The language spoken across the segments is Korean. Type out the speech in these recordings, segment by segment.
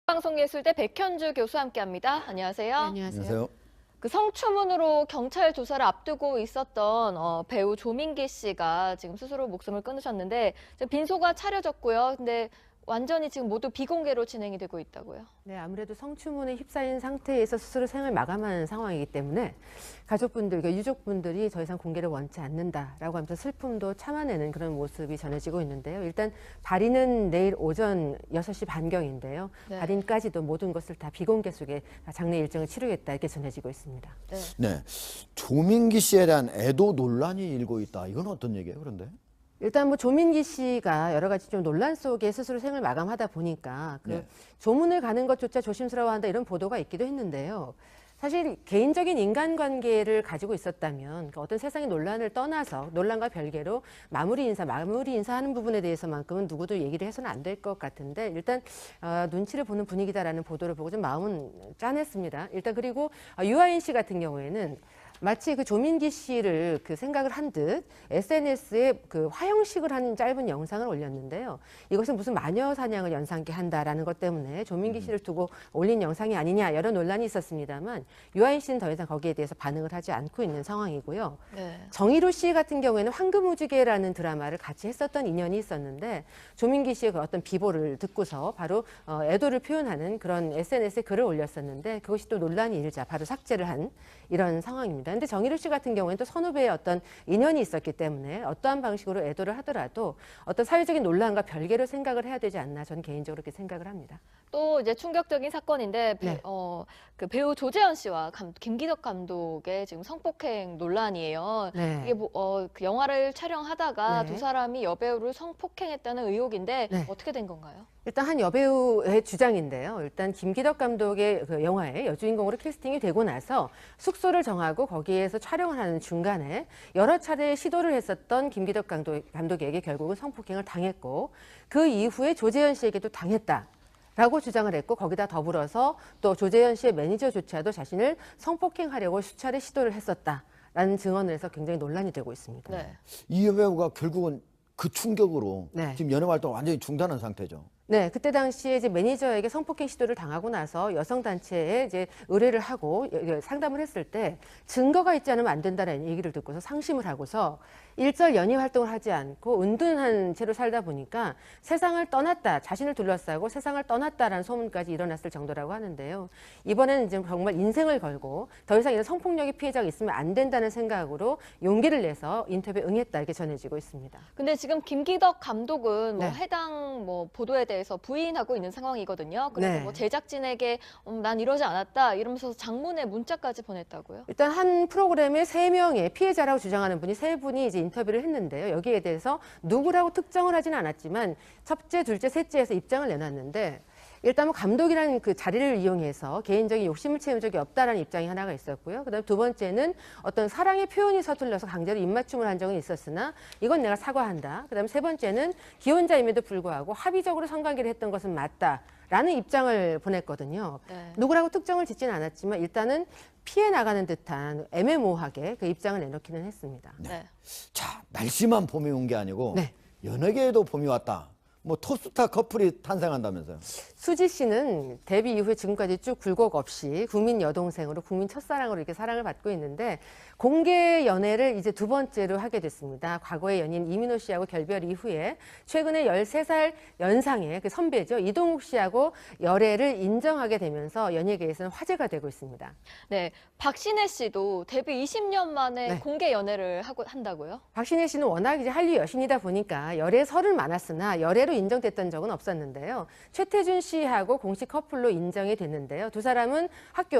방송예술대 백현주 교수와 함께합니다. 안녕하세요. 안녕하세요. 그 성추문으로 경찰 조사를 앞두고 있었던 배우 조민기 씨가 지금 스스로 목숨을 끊으셨는데 지금 빈소가 차려졌고요. 근데 완전히 지금 모두 비공개로 진행이 되고 있다고요. 네, 아무래도 성추문에 휩싸인 상태에서 스스로 생을 마감하는 상황이기 때문에 가족분들, 유족분들이 더 이상 공개를 원치 않는다라고 하면서 슬픔도 참아내는 그런 모습이 전해지고 있는데요. 일단 발인은 내일 오전 6시 반경인데요. 네. 발인까지도 모든 것을 다 비공개 속에 장례 일정을 치르겠다 이렇게 전해지고 있습니다. 네, 조민기 씨에 대한 애도 논란이 일고 있다. 이건 어떤 얘기예요, 그런데? 일단 뭐 조민기 씨가 여러 가지 좀 논란 속에 스스로 생을 마감하다 보니까 네. 조문을 가는 것조차 조심스러워한다 이런 보도가 있기도 했는데요. 사실 개인적인 인간관계를 가지고 있었다면 그러니까 어떤 세상의 논란을 떠나서 논란과 별개로 마무리 인사하는 부분에 대해서만큼은 누구도 얘기를 해서는 안 될 것 같은데 일단 눈치를 보는 분위기다라는 보도를 보고 좀 마음은 짠했습니다. 일단 그리고 유아인 씨 같은 경우에는 마치 그 조민기 씨를 그 생각을 한 듯 SNS에 그 화형식을 하는 짧은 영상을 올렸는데요. 이것은 무슨 마녀 사냥을 연상케 한다라는 것 때문에 조민기 씨를 두고 올린 영상이 아니냐 여러 논란이 있었습니다만 유아인 씨는 더 이상 거기에 대해서 반응을 하지 않고 있는 상황이고요. 네. 정희로 씨 같은 경우에는 황금우주개라는 드라마를 같이 했었던 인연이 있었는데 조민기 씨의 그 어떤 비보를 듣고서 바로 애도를 표현하는 그런 SNS에 글을 올렸었는데 그것이 또 논란이 일자 바로 삭제를 한 이런 상황입니다. 근데 정희로 씨 같은 경우에는 또 선후배의 어떤 인연이 있었기 때문에 어떠한 방식으로 애도를 하더라도 어떤 사회적인 논란과 별개로 생각을 해야 되지 않나 저는 개인적으로 그렇게 생각을 합니다. 또 이제 충격적인 사건인데 네. 그 배우 조재현 씨와 김기덕 감독의 지금 성폭행 논란이에요. 네. 이게 그 영화를 촬영하다가 네. 두 사람이 여배우를 성폭행했다는 의혹인데 네. 어떻게 된 건가요? 일단 한 여배우의 주장인데요. 일단 김기덕 감독의 그 영화에 여주인공으로 캐스팅이 되고 나서 숙소를 정하고 거기에서 촬영을 하는 중간에 여러 차례 시도를 했었던 김기덕 감독에게 결국은 성폭행을 당했고 그 이후에 조재현 씨에게도 당했다라고 주장을 했고 거기다 더불어서 또 조재현 씨의 매니저조차도 자신을 성폭행하려고 수차례 시도를 했었다라는 증언을 해서 굉장히 논란이 되고 있습니다. 네. 이 여배우가 결국은 그 충격으로 네. 지금 연애 활동을 완전히 중단한 상태죠. 네, 그때 당시에 이제 매니저에게 성폭행 시도를 당하고 나서 여성 단체에 이제 의뢰를 하고 상담을 했을 때 증거가 있지 않으면 안 된다는 얘기를 듣고서 상심을 하고서 일절 연애 활동을 하지 않고 은둔한 채로 살다 보니까 세상을 떠났다, 자신을 둘러싸고 세상을 떠났다라는 소문까지 일어났을 정도라고 하는데요. 이번에는 이제 정말 인생을 걸고 더 이상 이런 성폭력의 피해자가 있으면 안 된다는 생각으로 용기를 내서 인터뷰에 응했다 이렇게 전해지고 있습니다. 근데 지금 김기덕 감독은 네. 해당 보도에 대해서 부인하고 있는 상황이거든요. 그래서 네. 제작진에게 난 이러지 않았다 이러면서 장문의 문자까지 보냈다고요? 일단 한 프로그램에 3명의 피해자라고 주장하는 분이 3분이 이제 인터뷰를 했는데요. 여기에 대해서 누구라고 특정을 하지는 않았지만 첫째, 둘째, 셋째에서 입장을 내놨는데 일단 뭐 감독이라는 그 자리를 이용해서 개인적인 욕심을 채운 적이 없다라는 입장이 하나가 있었고요. 그다음 두 번째는 어떤 사랑의 표현이 서툴러서 강제로 입맞춤을 한 적은 있었으나 이건 내가 사과한다. 그다음 세 번째는 기혼자임에도 불구하고 합의적으로 성관계를 했던 것은 맞다라는 입장을 보냈거든요. 네. 누구라고 특정을 짓지는 않았지만 일단은 피해 나가는 듯한 애매모호하게 그 입장을 내놓기는 했습니다. 네. 자, 날씨만 봄이 온 게 아니고 네. 연예계에도 봄이 왔다. 뭐 토스타 커플이 탄생한다면서요. 수지 씨는 데뷔 이후에 지금까지 쭉 굴곡 없이 국민 여동생으로 국민 첫사랑으로 이렇게 사랑을 받고 있는데 공개 연애를 이제 두 번째로 하게 됐습니다. 과거의 연인 이민호 씨하고 결별 이후에 최근에 13살 연상의 그 선배죠. 이동욱 씨하고 열애를 인정하게 되면서 연예계에서는 화제가 되고 있습니다. 네. 박신혜 씨도 데뷔 20년 만에 네. 공개 연애를 한다고요? 박신혜 씨는 워낙 이제 한류 여신이다 보니까 열애 설은 많았으나 열애로 인정됐던 적은 없었는데요. 최태준 씨하고 공식 커플로 인정이 됐는데요. 두 사람은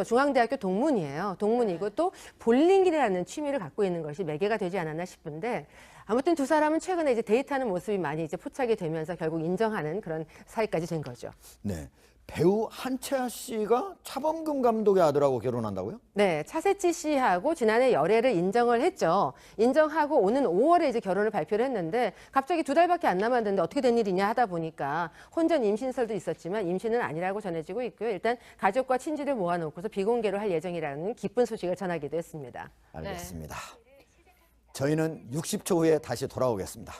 중앙대학교 동문이에요. 동문이고 또 볼링이라는 취미를 갖고 있는 것이 매개가 되지 않았나 싶은데 아무튼 두 사람은 최근에 이제 데이트하는 모습이 많이 이제 포착이 되면서 결국 인정하는 그런 사이까지 된 거죠. 네. 배우 한채아 씨가 차범근 감독의 아들하고 결혼한다고요? 네, 차세치 씨하고 지난해 열애를 인정을 했죠. 인정하고 오는 5월에 이제 결혼을 발표를 했는데 갑자기 2달밖에 안 남았는데 어떻게 된 일이냐 하다 보니까 혼전 임신설도 있었지만 임신은 아니라고 전해지고 있고요. 일단 가족과 친지를 모아놓고서 비공개로 할 예정이라는 기쁜 소식을 전하기도 했습니다. 알겠습니다. 저희는 60초 후에 다시 돌아오겠습니다.